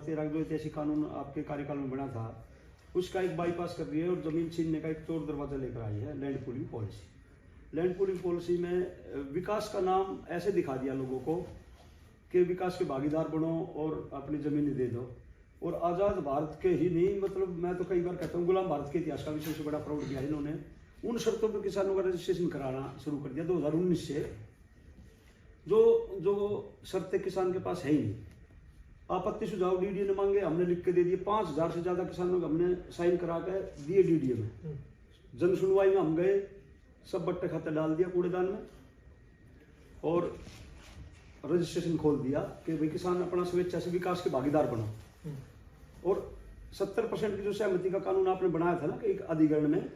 2013 का जो ऐतिहासिक कानून आपके कार्यकाल में बना था, उसका एक बाईपास कर रही है और जमीन छीनने का एक चोर दरवाजा लेकर आई है land pooling policy. Land pooling policy में विकास का नाम ऐसे दिखा दिया लोगों को कि विकास के भागीदार बनो और अपनी जमीनें दे दो। और आज़ाद भारत के ही नहीं, मतलब मैं तो कई बार कहता हूँ गुलाम भारत के इतिहास का भी सबसे बड़ा फ्रॉड किया इन्होंने। उन शर्तों पर किसानों का रजिस्ट्रेशन कराना शुरू कर दिया 2019 से, जो शर्तें किसान के पास है ही नहीं। आपत्ति सुझाव डीडीए ने मांगे, हमने लिख के दे दिए। 5000 से ज्यादा किसानों को हमने साइन करा के दिए डीडीए में। जन सुनवाई में हम गए, सब बट्टे खाते डाल दिया कूड़ेदान में और रजिस्ट्रेशन खोल दिया कि भाई किसान अपना स्वेच्छा से विकास के भागीदार बनो। और 70% की जो सहमति का कानून आपने बनाया था ना कि एक अधिग्रहण में,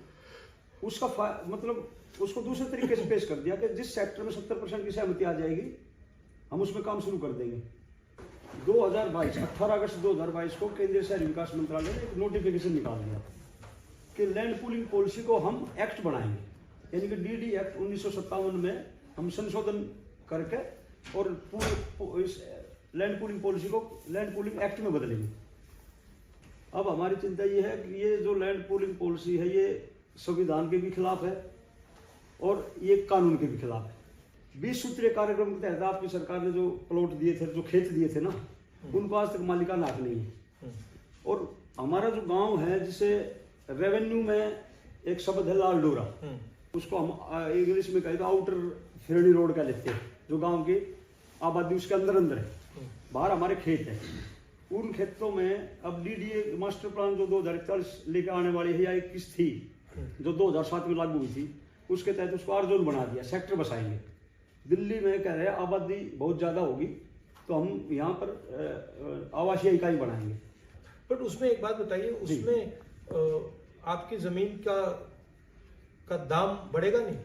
उसका मतलब उसको दूसरे तरीके से पेश कर दिया कि जिस सेक्टर में 70% की सहमति आ जाएगी हम उसमें काम शुरू कर देंगे। 18 अगस्त 2022 को केंद्रीय शहरी विकास मंत्रालय ने एक नोटिफिकेशन निकाल दिया कि लैंड पूलिंग पॉलिसी को हम एक्ट बनाएंगे, यानी कि डीडी एक्ट 1957 में हम संशोधन करके और पूरे इस लैंड पूलिंग पॉलिसी को लैंड पूलिंग एक्ट में बदलेंगे। अब हमारी चिंता ये है कि ये जो लैंड पूलिंग पॉलिसी है ये संविधान के भी खिलाफ है और ये कानून के भी खिलाफ है। 20 सूत्रीय कार्यक्रम के तहत आपकी सरकार ने जो प्लॉट दिए थे, जो खेत दिए थे ना, उनको आज तक मालिकाना हक नहीं है। और हमारा जो गांव है, जिसे रेवेन्यू में एक शब्द है लाल डोरा, उसको हम इंग्लिश में कहते हैं आउटर फिरनी रोड का लेते हैं, जो गांव की आबादी उसके अंदर है, बाहर हमारे खेत है। उन खेतों में अब डीडीए मास्टर प्लान जो 2041 लेकर आने वाली है या 21 थी, जो 2007 में लागू हुई थी, उसके तहत उसको आर जोन बना दिया, सेक्टर बसाएंगे। दिल्ली में कह रहे हैं आबादी बहुत ज्यादा होगी तो हम यहाँ पर आवासीय इकाई बनाएंगे। बट उसमें एक बात बताइए, उसमें आपकी जमीन का दाम बढ़ेगा नहीं?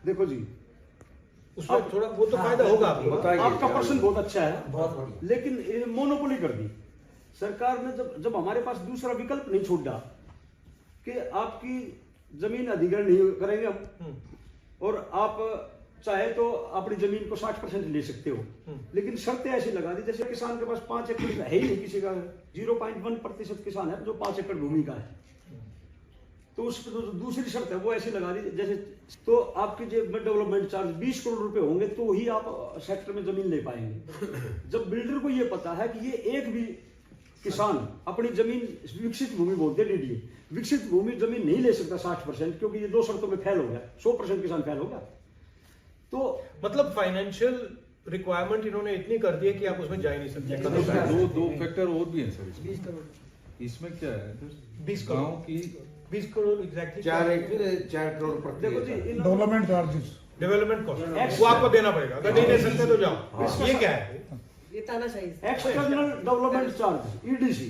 देखो जी, उसमें थोड़ा वो तो फायदा होगा आपका प्रश्न बहुत अच्छा है, लेकिन मोनोपोली कर दी सरकार ने। जब हमारे पास दूसरा विकल्प नहीं छोड़ा कि आपकी जमीन अधिग्रहण नहीं करेंगे हम, और आप चाहे तो अपनी जमीन को 60% ले सकते हो, लेकिन शर्तें ऐसी लगा दी जैसे किसान के पास 5 एकड़ है ही नहीं, किसी का 0.1% किसान है जो 5 एकड़ भूमि का है। तो उस पर दूसरी शर्त है वो ऐसी लगा दी जैसे, तो आपकी जेब में डेवलपमेंट चार्ज 20 करोड़ रुपए होंगे तो ही आप सेक्टर में जमीन ले पाएंगे। जब बिल्डर को ये पता है कि ये एक भी किसान अपनी जमीन, विकसित भूमि बोलते हैं डीडीए, विकसित भूमि जमीन नहीं ले सकता 60%, क्योंकि ये 2 शर्तों में फेल हो गया, 100% किसान फेल हो गया। तो मतलब फाइनेंशियल रिक्वायरमेंट इन्होंने इतनी कर दी है कि आप उसमें जा ही नहीं सकते। दो फैक्टर और भी है सर इसमें क्या है, 20 गाँव की 20 करोड़ एग्जैक्टली 4 करोड़ देखो जी, डेवलपमेंट चार्जेस, डेवलपमेंट कॉस्ट वो आपको देना पड़ेगा, अगर नहीं दे सकते तो जाओ। ये क्या है? एक्सटर्नल डेवलपमेंट चार्ज ईडीसी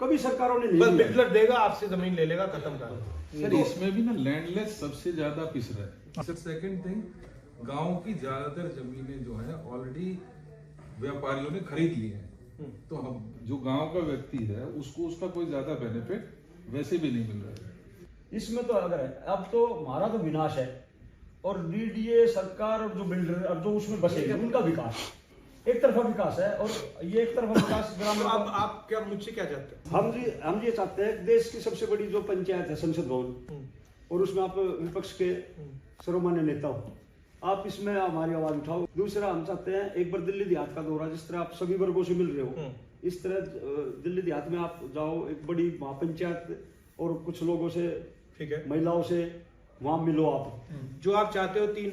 कभी सरकारों ने बस नहीं दिया। बिल्डर देगा, आपसे जमीन ले लेगा, खत्म कर। सर इसमें भी ना लैंडलेस सबसे ज्यादा पिस रहा है। सर सेकंड थिंग, गांव की ज्यादातर जमीनें जो है ऑलरेडी व्यापारियों ने खरीद ली हैं, तो हम जो गांव का व्यक्ति है उसको उसका कोई ज्यादा बेनिफिट वैसे भी नहीं मिल रहा है। इसमें तो अगर है, अब तो हमारा तो विनाश है और डीडीए सरकार और जो बिल्डर और जो उसमें बसेंगे उनका विकास, एक तरफा विकास है। और ये एक तरफा विकास ग्रामीण। अब आप क्या मुझसे क्या चाहते हैं? हम ये चाहते हैं देश की सबसे बड़ी जो पंचायत है संसद भवन, और उसमें आप विपक्ष के सर्वमान्य नेता हो, आप इसमें हमारी आवाज उठाओ। दूसरा, हम चाहते हैं एक बार दिल्ली देहात का दौरा, जिस तरह आप सभी वर्गों से मिल रहे हो, इस तरह दिल्ली देहात में आप जाओ, एक बड़ी महापंचायत और कुछ लोगों से, ठीक है, महिलाओं से वहां मिलो आप। जो आप चाहते हो 3